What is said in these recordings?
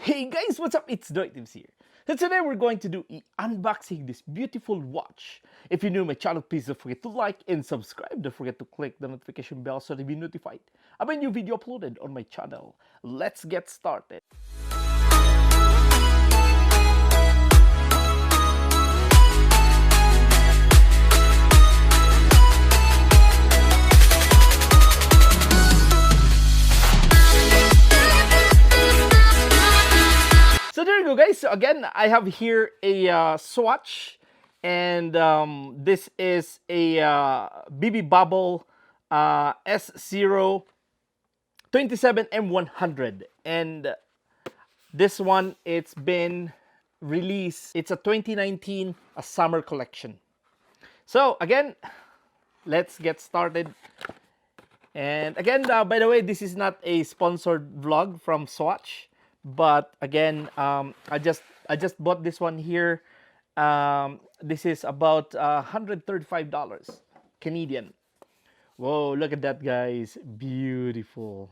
Hey guys, what's up? It's NoyTebs here. So today we're going to do unboxing this beautiful watch. If you're new to my channel, please don't forget to like and subscribe. Don't forget to click the notification bell so to be notified of a new video uploaded on my channel. Let's get started. So there you go, guys. So again, I have here a Swatch, and this is a BB Bubble S0 27M100, and this one, it's been released. It's a 2019 summer collection. So again, let's get started. And again, by the way, this is not a sponsored vlog from Swatch. But again, I just bought this one here. This is about $135 Canadian. Whoa, look at that, guys. Beautiful.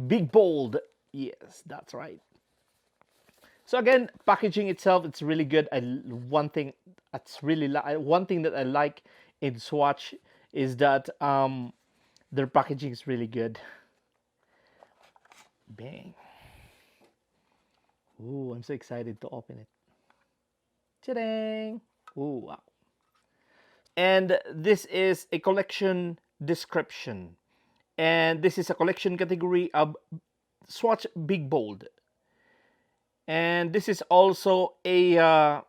Big bold. Yes, that's right. So again, packaging itself, it's really good. One thing that I like in Swatch is that their packaging is really good. Bang. Ooh, I'm so excited to open it. Ta-dang! Ooh, wow. And this is a collection description. And this is a collection category of Swatch Big Bold. And this is also a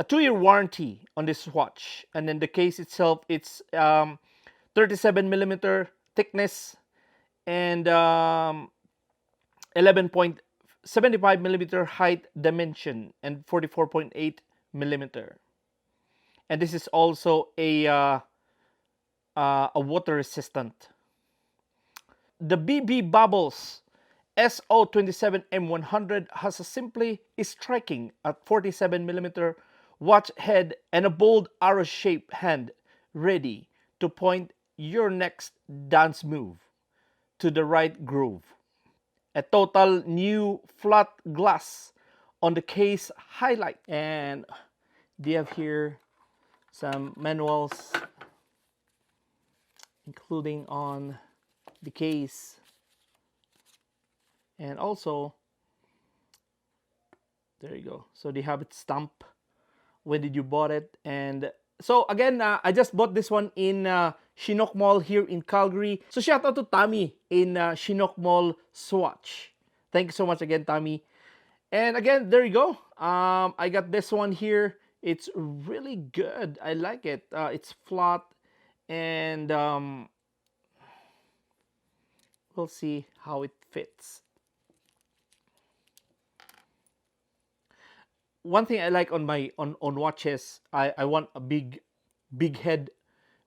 2-year warranty on this watch. And then the case itself, it's 37mm thickness and 11.75mm height dimension and 44.8mm. And this is also a water resistant. The BB Bubbles SO27M100 has a simply striking at 47mm watch head and a bold arrow-shaped hand ready to point your next dance move to the right groove. A total new flat glass on the case highlight. And they have here some manuals, including on the case. And also, there you go. So they have it stamped. When did you bought it? And so again, I just bought this one in Chinook Mall here in Calgary. So shout out to Tommy in Chinook Mall Swatch. Thank you so much again, Tommy. And again, there you go. I got this one here. It's really good. I like it. It's flat, and we'll see how it fits. One thing I like on my on watches, I want a big head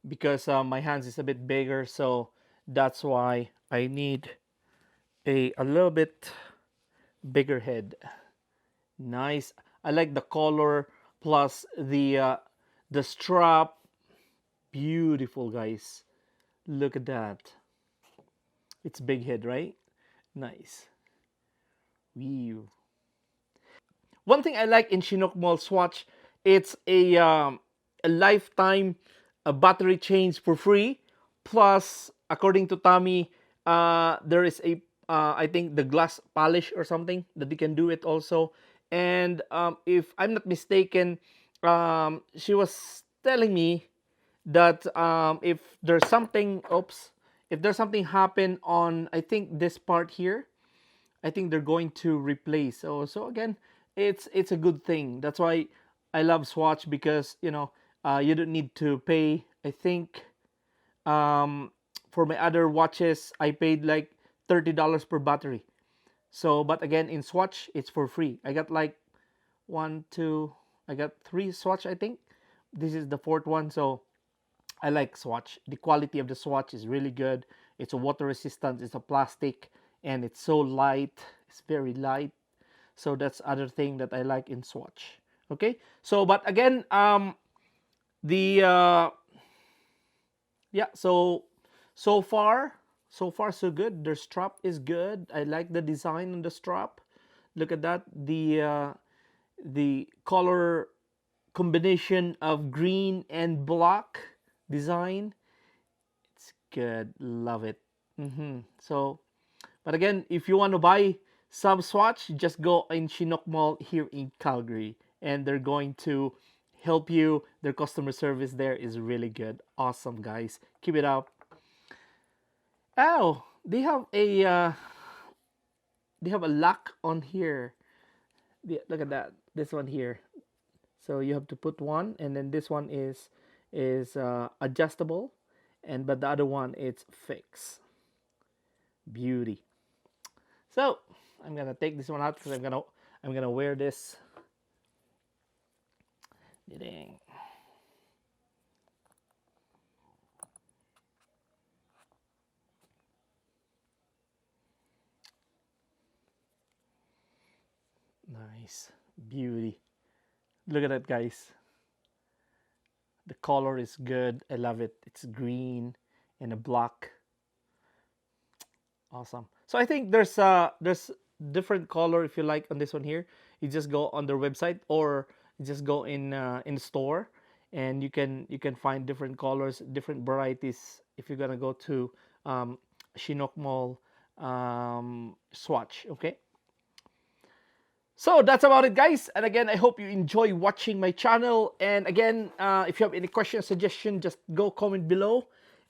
because my hands is a bit bigger, so that's why I need a little bit bigger head. Nice. I like the color plus the strap. Beautiful, guys. Look at that. It's big head, right? Nice. Whew. One thing I like in Chinook Mall Swatch, it's a lifetime battery change for free. Plus, according to Tommy, there is a I think the glass polish or something that you can do it also. And if I'm not mistaken, she was telling me that if there's something, if there's something happen on, I think this part here, I think they're going to replace. So again, it's a good thing. That's why I love Swatch, because you know you don't need to pay. I think for my other watches I paid like $30 per battery. So but again, in Swatch it's for free. I got like I got 3 Swatch, I think. This is the 4th one. So I like Swatch. The quality of the Swatch is really good. It's a water resistant, it's a plastic, and it's so light. It's very light. So that's other thing that I like in Swatch. Okay, so but again, so far So far so good. Their strap is good. I like the design on the strap. Look at that. The color combination of green and black design. It's good. Love it. So, but again, if you want to buy some Swatch, just go in Chinook Mall here in Calgary, and they're going to help you. Their customer service there is really good. Awesome, guys. Keep it up. Oh, they have a lock on here. Look at that. This one here. So you have to put one, and then this one is adjustable, and but the other one it's fixed. Beauty. So I'm gonna take this one out because I'm gonna wear this. Dang. Nice. Beauty. Look at that, guys. The color is good. I love it. It's green and a black. Awesome. So I think there's different color if you like on this one here. You just go on their website or you just go in the store, and you can find different colors, different varieties if you're gonna go to Chinook Mall Swatch. Okay. So that's about it, guys. And again, I hope you enjoy watching my channel. And again, if you have any questions, suggestion, just go comment below.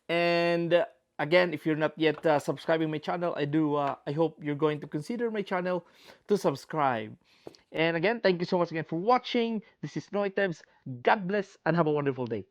And again, if you're not yet subscribing my channel, I hope you're going to consider my channel to subscribe. And again, thank you so much again for watching. This is NoyTebs. God bless and have a wonderful day.